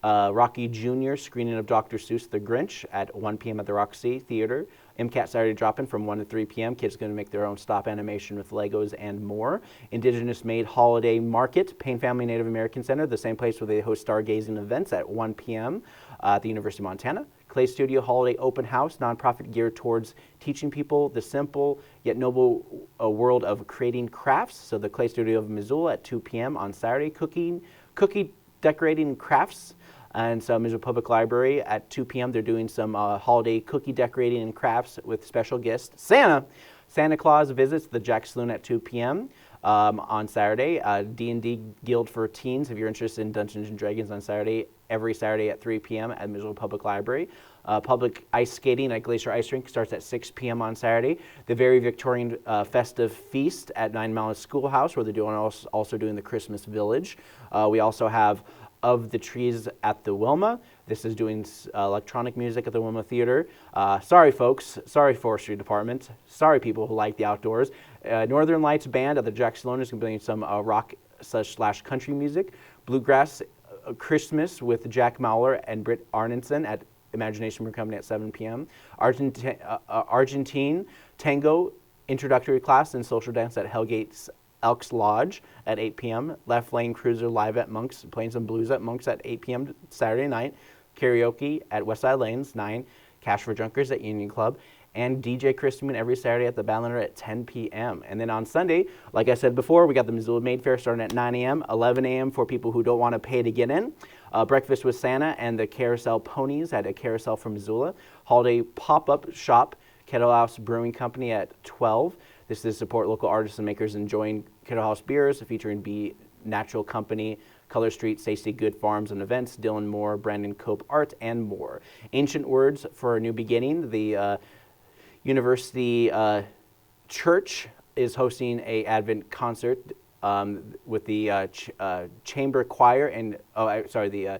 Rocky Jr. screening of Dr. Seuss The Grinch at 1 p.m. at the Roxy Theater. MCAT Saturday drop-in from 1 to 3 p.m. Kids going to make their own stop animation with Legos and more. Indigenous Made Holiday Market, Payne Family Native American Center, the same place where they host stargazing events at 1 p.m. At the University of Montana. Clay Studio Holiday Open House, nonprofit geared towards teaching people the simple yet noble world of creating crafts. So the Clay Studio of Missoula at 2 p.m. on Saturday. Cookie decorating crafts. And so Missoula Public Library at 2 p.m. they're doing some holiday cookie decorating and crafts with special guest Santa. Santa Claus visits the Jack Saloon at 2 p.m. On Saturday. D&D Guild for Teens, if you're interested in Dungeons & Dragons on Saturday, every Saturday at 3 p.m. at Missoula Public Library. Public ice skating at Glacier Ice Rink starts at 6 p.m. on Saturday. The Very Victorian Festive Feast at 9 Mile Schoolhouse, where they're also doing the Christmas Village. We also have Of the Trees at the Wilma. This is doing electronic music at the Wilma Theater. Sorry, folks. Sorry, Forestry Department. Sorry, people who like the outdoors. Northern Lights Band at the Jack Saloon is going to be doing some rock/country music. Bluegrass Christmas with Jack Mauler and Britt Arneson at Imagination Room Company at 7 p.m. Argentine Tango Introductory Class and Social Dance at Hellgate's Elks Lodge at 8 p.m. Left Lane Cruiser live at Monks, playing some blues at Monks at 8 p.m. Saturday night. Karaoke at Westside Lanes, 9. Cash for Junkers at Union Club. And DJ Chris Moon every Saturday at the Ballinger at 10 p.m. And then on Sunday, like I said before, we got the Missoula Maid Fair starting at 9 a.m., 11 a.m. for people who don't want to pay to get in. Breakfast with Santa and the Carousel Ponies at a Carousel from Missoula. Holiday pop-up shop, Kettle House Brewing Company at 12. This is to support local artists and makers enjoying Kettle House beers, featuring Be Natural Company, Color Street, Stacey Good Farms and Events, Dylan Moore, Brandon Cope Art, and more. Ancient Words for a New Beginning. The University Church is hosting a Advent concert with the chamber choir and the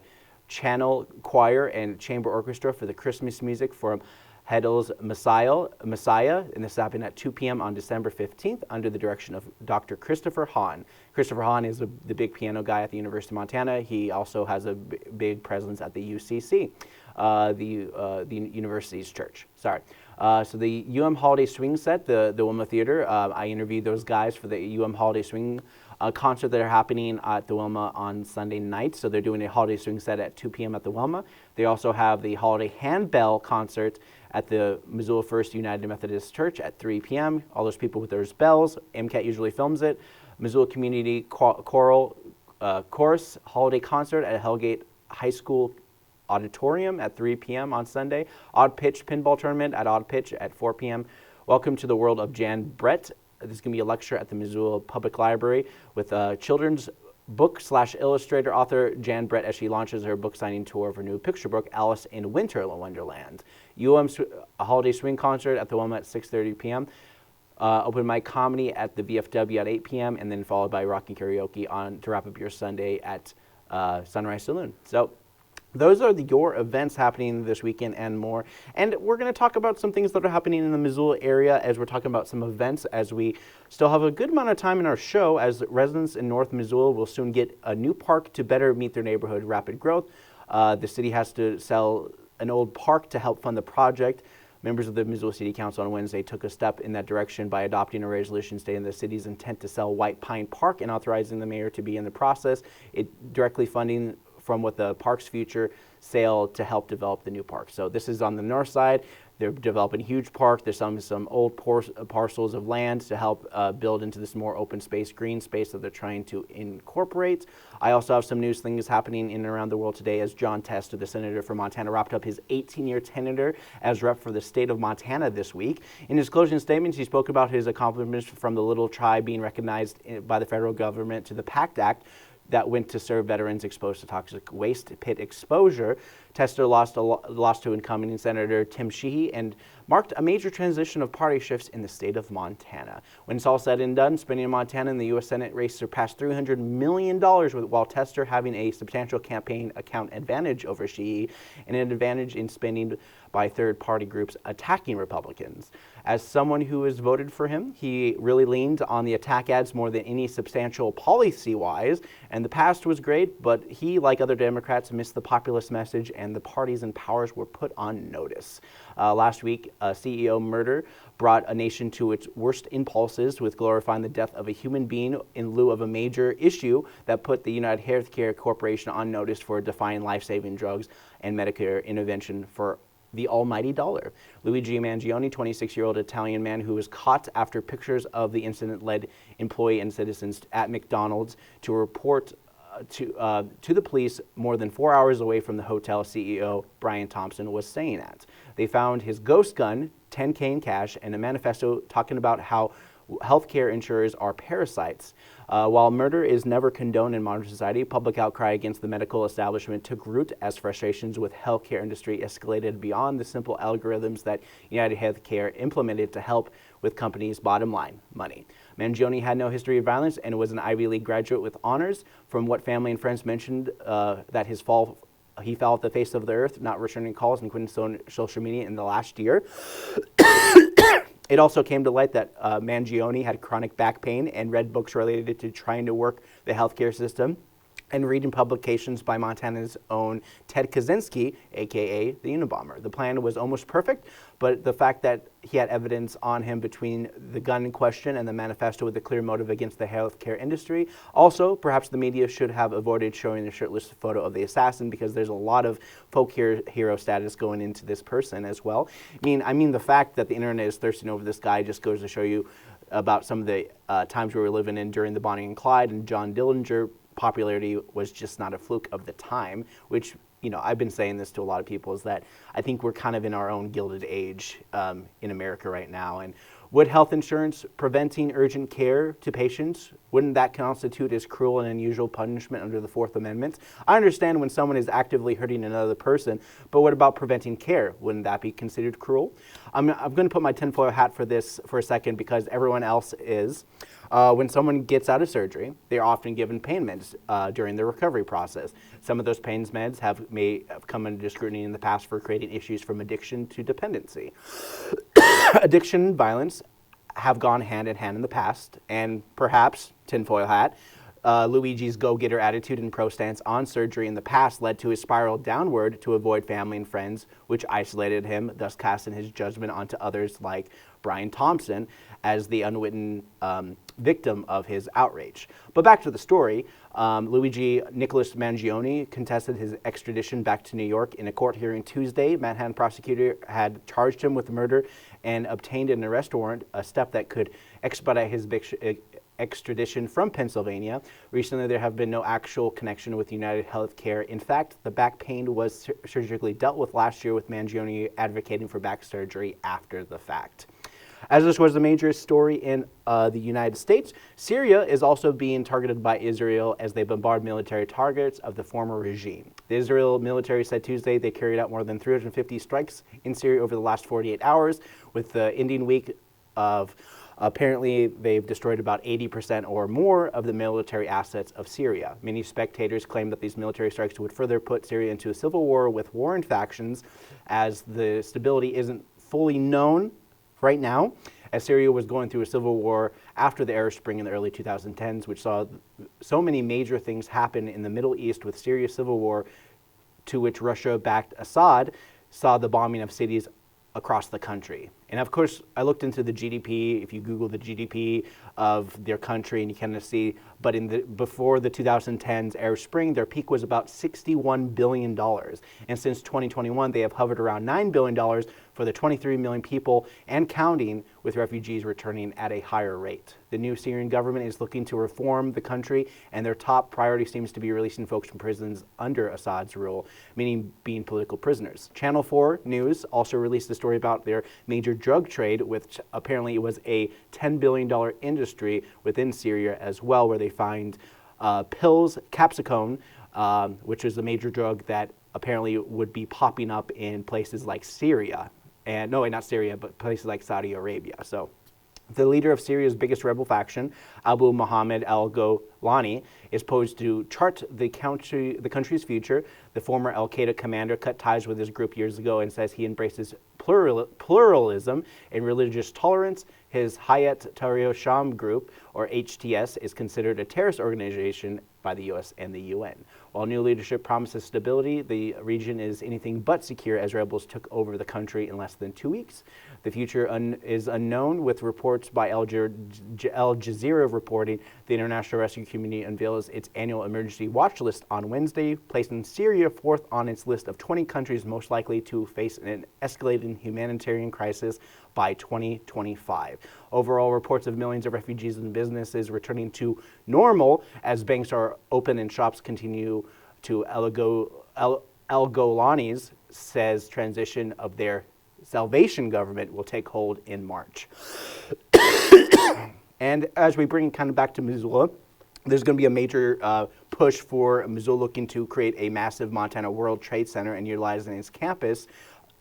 channel choir and chamber orchestra for the Christmas music from Heddle's Messiah, and this is happening at 2 p.m. on December 15th under the direction of Dr. Christopher Hahn. Christopher Hahn is the big piano guy at the University of Montana. He also has a big presence at the UCC, the university's church. Sorry. So the UM Holiday Swing Set, the Wilma Theater, I interviewed those guys for the UM Holiday Swing concert that are happening at the Wilma on Sunday night. So they're doing a Holiday Swing Set at 2 p.m. at the Wilma. They also have the Holiday Handbell concert at the Missoula First United Methodist Church at 3 p.m. All those people with their bells. MCAT usually films it. Missoula Community Choral Chorus Holiday Concert at Hellgate High School Auditorium at 3 p.m. on Sunday. Odd Pitch Pinball Tournament at Odd Pitch at 4 p.m. Welcome to the World of Jan Brett. There's going to be a lecture at the Missoula Public Library with children's book/illustrator author Jan Brett as she launches her book signing tour of her new picture book, Alice in Winter Wonderland. A Holiday Swing Concert at the Wilma at 6:30 p.m. Open mic comedy at the VFW at 8 p.m. and then followed by rock and karaoke to wrap up your Sunday at Sunrise Saloon. So those are your events happening this weekend and more. And we're going to talk about some things that are happening in the Missoula area as we're talking about some events, as we still have a good amount of time in our show, as residents in North Missoula will soon get a new park to better meet their neighborhood rapid growth. The city has to sell an old park to help fund the project. Members of the Missoula City Council on Wednesday took a step in that direction by adopting a resolution stating the city's intent to sell White Pine Park and authorizing the mayor to be in the process, directly funding from what the park's future sale to help develop the new park. So this is on the north side. They're developing a huge park. There's some old parcels of land to help build into this more open space, green space that they're trying to incorporate. I also have some news things happening in and around the world today as John Tester, the senator from Montana, wrapped up his 18-year tenure as rep for the state of Montana this week. In his closing statements, he spoke about his accomplishments from the Little Tribe being recognized by the federal government to the PACT Act that went to serve veterans exposed to toxic waste pit exposure. Tester lost to incumbent Senator Tim Sheehy and marked a major transition of party shifts in the state of Montana. When it's all said and done, spending in Montana in the U.S. Senate race surpassed $300 million, while Tester having a substantial campaign account advantage over Sheehy and an advantage in spending by third-party groups attacking Republicans. As someone who has voted for him, he really leaned on the attack ads more than any substantial policy-wise, and the past was great, but he, like other Democrats, missed the populist message and the parties and powers were put on notice. Last week, CEO murder brought a nation to its worst impulses with glorifying the death of a human being in lieu of a major issue that put the United Healthcare Corporation on notice for defying life-saving drugs and Medicare intervention for the almighty dollar. Luigi Mangione, 26-year-old Italian man who was caught after pictures of the incident led employee and citizens at McDonald's to report to the police more than 4 hours away from the hotel CEO Brian Thompson was staying at. They found his ghost gun, $10K in cash, and a manifesto talking about how healthcare insurers are parasites. While murder is never condoned in modern society, public outcry against the medical establishment took root as frustrations with healthcare industry escalated beyond the simple algorithms that United Healthcare implemented to help with companies' bottom line, money. Mangione had no history of violence and was an Ivy League graduate with honors. From what family and friends mentioned, that he fell off the face of the earth, not returning calls and quitting social media in the last year. It also came to light that Mangione had chronic back pain and read books related to trying to work the healthcare system and reading publications by Montana's own Ted Kaczynski, aka the Unabomber. The plan was almost perfect, but the fact that he had evidence on him between the gun in question and the manifesto with a clear motive against the healthcare industry. Also, perhaps the media should have avoided showing the shirtless photo of the assassin, because there's a lot of folk hero status going into this person as well. I mean, the fact that the internet is thirsting over this guy just goes to show you about some of the times we were living in during the Bonnie and Clyde, and John Dillinger popularity was just not a fluke of the time, which, I've been saying this to a lot of people, is that I think we're kind of in our own gilded age in America right now. And would health insurance preventing urgent care to patients, wouldn't that constitute as cruel and unusual punishment under the Fourth Amendment? I understand when someone is actively hurting another person, but what about preventing care? Wouldn't that be considered cruel? I'm going to put my tinfoil hat for this for a second, because everyone else is. When someone gets out of surgery, they're often given pain meds during the recovery process. Some of those pain meds may have come under scrutiny in the past for creating issues from addiction to dependency. Addiction and violence have gone hand in hand in the past, and perhaps, tinfoil hat, Luigi's go-getter attitude and pro stance on surgery in the past led to his spiral downward to avoid family and friends, which isolated him, thus casting his judgment onto others like Brian Thompson as the unwitting victim of his outrage. But back to the story, Luigi Nicholas Mangione contested his extradition back to New York in a court hearing Tuesday. Manhattan prosecutor had charged him with murder and obtained an arrest warrant, a step that could expedite his extradition from Pennsylvania. Recently, there have been no actual connection with United Healthcare. In fact, the back pain was surgically dealt with last year, with Mangione advocating for back surgery after the fact. As this was the major story in the United States, Syria is also being targeted by Israel as they bombard military targets of the former regime. The Israel military said Tuesday they carried out more than 350 strikes in Syria over the last 48 hours, with the ending week of apparently they've destroyed about 80% or more of the military assets of Syria. Many spectators claim that these military strikes would further put Syria into a civil war with warring factions, as the stability isn't fully known right now, as Syria was going through a civil war after the Arab Spring in the early 2010s, which saw so many major things happen in the Middle East, with Syria's civil war, to which Russia-backed Assad saw the bombing of cities across the country. And of course, I looked into the GDP. If you Google the GDP of their country, and you kind of see, but before the 2010s Arab Spring, their peak was about $61 billion. And since 2021, they have hovered around $9 billion for the 23 million people and counting, with refugees returning at a higher rate. The new Syrian government is looking to reform the country, and their top priority seems to be releasing folks from prisons under Assad's rule, meaning being political prisoners. Channel 4 News also released a story about their major drug trade, which apparently was a $10 billion industry within Syria as well, where they find pills, capsicum, which is a major drug that apparently would be popping up in places like Syria. And no, not Syria, but places like Saudi Arabia. So the leader of Syria's biggest rebel faction, Abu Mohammed al-Golani, is posed to chart the country's future. The former al-Qaeda commander cut ties with his group years ago and says he embraces pluralism and religious tolerance. His Hayat Tahrir Sham group, or HTS, is considered a terrorist organization by the U.S. and the UN. While new leadership promises stability, the region is anything but secure, as rebels took over the country in less than 2 weeks. The future is unknown, with reports by Al Jazeera reporting the international rescue community unveils its annual emergency watch list on Wednesday, placing Syria fourth on its list of 20 countries most likely to face an escalating humanitarian crisis by 2025. Overall, reports of millions of refugees and businesses returning to normal as banks are open and shops continue to Al-Golani's says transition of their salvation government will take hold in March. And as we bring kind of back to Missoula, there's going to be a major push for Missoula looking to create a massive Montana World Trade Center and utilizing its campus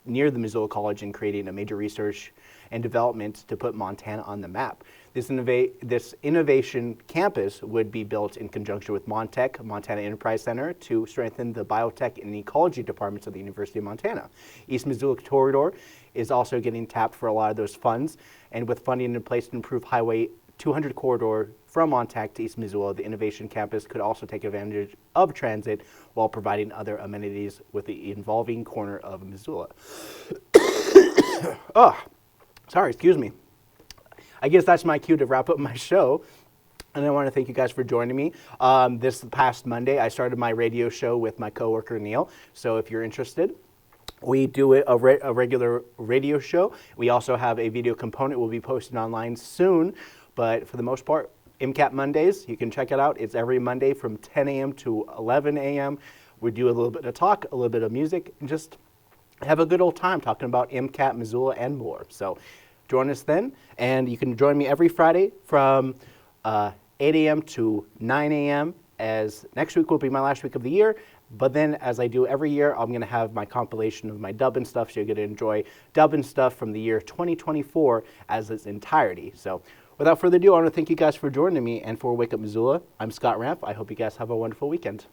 near the Missoula College and creating a major research and development to put Montana on the map. This innovation campus would be built in conjunction with Montech, Montana Enterprise Center, to strengthen the biotech and ecology departments of the University of Montana. East Missoula Corridor is also getting tapped for a lot of those funds, and with funding in place to improve Highway 200 corridor from Montauk to East Missoula, the Innovation Campus could also take advantage of transit while providing other amenities with the involving corner of Missoula. Oh, sorry, excuse me. I guess that's my cue to wrap up my show. And I want to thank you guys for joining me. This past Monday, I started my radio show with my coworker, Neil. So if you're interested, we do a regular radio show. We also have a video component we'll be posting online soon. But for the most part, MCAT Mondays, you can check it out. It's every Monday from 10 a.m. to 11 a.m. We do a little bit of talk, a little bit of music, and just have a good old time talking about MCAT, Missoula, and more. So join us then. And you can join me every Friday from 8 a.m. to 9 a.m. as next week will be my last week of the year. But then, as I do every year, I'm going to have my compilation of my dubbin stuff, so you're going to enjoy dubbin stuff from the year 2024 as its entirety. So without further ado, I want to thank you guys for joining me. And for Wake Up Missoula, I'm Scott Ramp. I hope you guys have a wonderful weekend.